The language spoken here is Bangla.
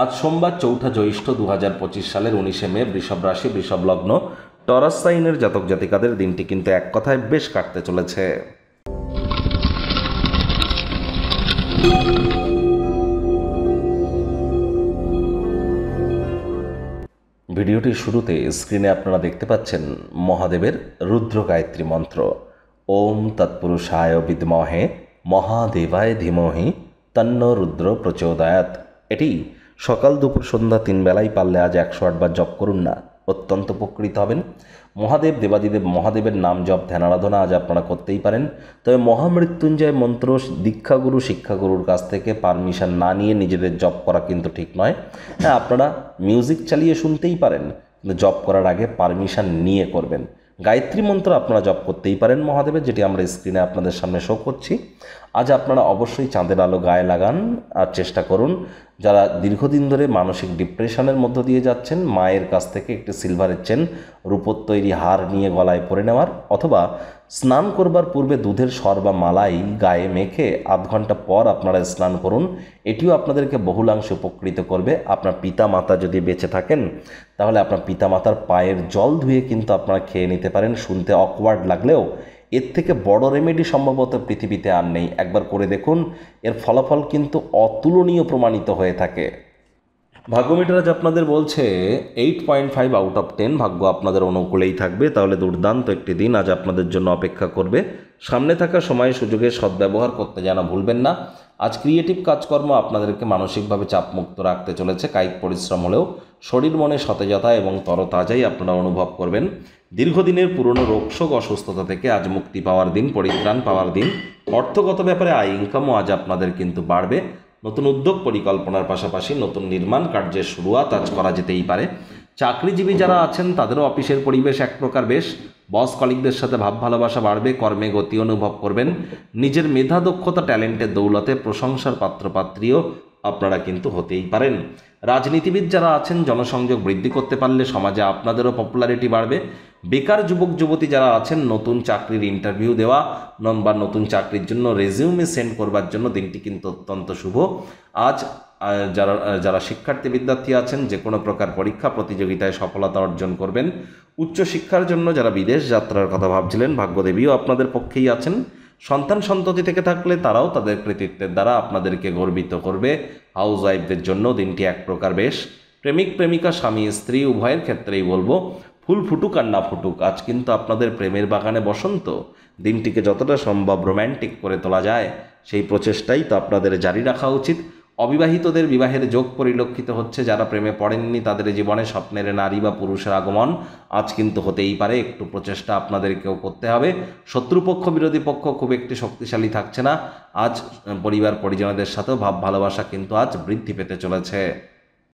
আজ সোমবার ৪ঠা জ্যৈষ্ঠ ২০২৫ সালের ১৯শে মে বৃষভ রাশি বৃষভ লগ্ন টরাস সাইনের জাতক জাতিকাদের দিনটি কিন্তু এক কথায় বেশ কাটতে চলেছে। ভিডিওটির শুরুতে স্ক্রিনে আপনারা দেখতে পাচ্ছেন মহাদেবের রুদ্র গায়ত্রী মন্ত্র। ওম তৎপুরুষায় বিদ্মহে মহাদেবায় ধীমহি তন্ন রুদ্র প্রচোদয়াৎ। এটি সকাল দুপুর সন্ধ্যা ৩ বেলায় পারলে আজ ১০৮ বার জপ করুন না, অত্যন্ত উপকৃত হবেন। মহাদেব দেবাদিদেব মহাদেবের নাম জপ ধ্যান আরাধনা আজ আপনারা করতেই পারেন। তবে মহামৃত্যুঞ্জয় মন্ত্র দীক্ষাগুরু শিক্ষাগুরুর কাছ থেকে পারমিশন না নিয়ে নিজেদের জপ করা কিন্তু ঠিক নয়। হ্যাঁ, আপনারা মিউজিক চালিয়ে শুনতেই পারেন, কিন্তু জপ করার আগে পারমিশন নিয়ে করবেন। গায়ত্রী মন্ত্র আপনারা জপ করতেই পারেন মহাদেবের, যেটি আমরা স্ক্রিনে আপনাদের সামনে শো করছি। আজ আপনারা অবশ্যই চাঁদের আলো গায়ে লাগান আর চেষ্টা করুন। যারা দীর্ঘদিন ধরে মানসিক ডিপ্রেশনের মধ্য দিয়ে যাচ্ছেন, মায়ের কাছ থেকে একটি সিলভারের চেন রূপোর তৈরি হার নিয়ে গলায় পরে নেওয়ার, অথবা স্নান করবার পূর্বে দুধের সর বা মালাই গায়ে মেখে আধ ঘন্টা পর আপনারা স্নান করুন। এটিও আপনাদেরকে বহুলাংশে উপকৃত করবে। আপনার পিতা মাতা যদি বেঁচে থাকেন তাহলে আপনার পিতা মাতার পায়ের জল ধুয়ে কিন্তু আপনারা খেয়ে নিতে পারেন। শুনতে অকওয়ার্ড লাগলেও এর থেকে বড় রেমেডি সম্ভবত পৃথিবীতে আর নেই। একবার করে দেখুন, এর ফলাফল কিন্তু অতুলনীয় প্রমাণিত হয়ে থাকে। ভাগ্যমিটার আজ আপনাদের বলছে 8.5 আউট অফ 10 ভাগ্য আপনাদের অনুকূলেই থাকবে। তাহলে দুর্দান্ত একটি দিন আজ আপনাদের জন্য অপেক্ষা করবে। সামনে থাকা সময় সুযোগের সদ্ব্যবহার করতে যেন ভুলবেন না। আজ ক্রিয়েটিভ কাজকর্ম আপনাদেরকে মানসিকভাবে চাপমুক্ত রাখতে চলেছে। কায়িক পরিশ্রম হলেও শরীর মনে সতেজতা এবং তরতাজাই আপনারা অনুভব করবেন। দীর্ঘদিনের পুরনো রোগশোক অসুস্থতা থেকে আজ মুক্তি পাওয়ার দিন, পরিত্রাণ পাওয়ার দিন। অর্থগত ব্যাপারে আয় ইনকামও আজ আপনাদের কিন্তু বাড়বে। নতুন উদ্যোগ পরিকল্পনার পাশাপাশি নতুন নির্মাণ কার্যের শুরুয়াত আজ করা যেতেই পারে। চাকরিজীবী যারা আছেন তাদেরও অফিসের পরিবেশ এক প্রকার বেশ। বস কলিগদের সাথে ভাব ভালোবাসা বাড়বে, কর্মে গতি অনুভব করবেন। নিজের মেধা দক্ষতা ট্যালেন্টের দৌলতে প্রশংসার পাত্রপাত্রীও আপনারা কিন্তু হতেই পারেন। রাজনীতিবিদ যারা আছেন জনসংযোগ বৃদ্ধি করতে পারলে সমাজে আপনাদেরও পপুলারিটি বাড়বে। বেকার যুবক যুবতী যারা আছেন নতুন চাকরির ইন্টারভিউ দেওয়া বা নতুন চাকরির জন্য রেজিউমে সেন্ড করবার জন্য দিনটি কিন্তু অত্যন্ত শুভ। আজ যারা শিক্ষার্থী বিদ্যার্থী আছেন যে কোনো প্রকার পরীক্ষা প্রতিযোগিতায় সফলতা অর্জন করবেন। উচ্চশিক্ষার জন্য যারা বিদেশ যাত্রার কথা ভাবছিলেন ভাগ্যদেবীও আপনাদের পক্ষেই আছেন। সন্তান সন্ততি থেকে থাকলে তারাও তাদের কৃতিত্বের দ্বারা আপনাদেরকে গর্বিত করবে। হাউস ওয়াইফদের জন্য দিনটি এক প্রকার বেশ। প্রেমিক প্রেমিকা স্বামী স্ত্রী উভয়ের ক্ষেত্রেই বলবো, ফুল ফুটুক আর না ফুটুক, আজ কিন্তু আপনাদের প্রেমের বাগানে বসন্ত। দিনটিকে যতটা সম্ভব রোম্যান্টিক করে তোলা যায় সেই প্রচেষ্টাই তো আপনাদের জারি রাখা উচিত। অবিবাহিতদের বিবাহের যোগ পরিলক্ষিত হচ্ছে। যারা প্রেমে পড়েননি তাদের জীবনে স্বপ্নের নারী বা পুরুষের আগমন আজ কিন্তু হতেই পারে। একটু প্রচেষ্টা আপনাদেরকেও করতে হবে। শত্রুপক্ষ বিরোধী পক্ষ খুব একটি শক্তিশালী থাকছে না। আজ পরিবার পরিজনদের সাথেও ভাব ভালোবাসা কিন্তু আজ বৃদ্ধি পেতে চলেছে।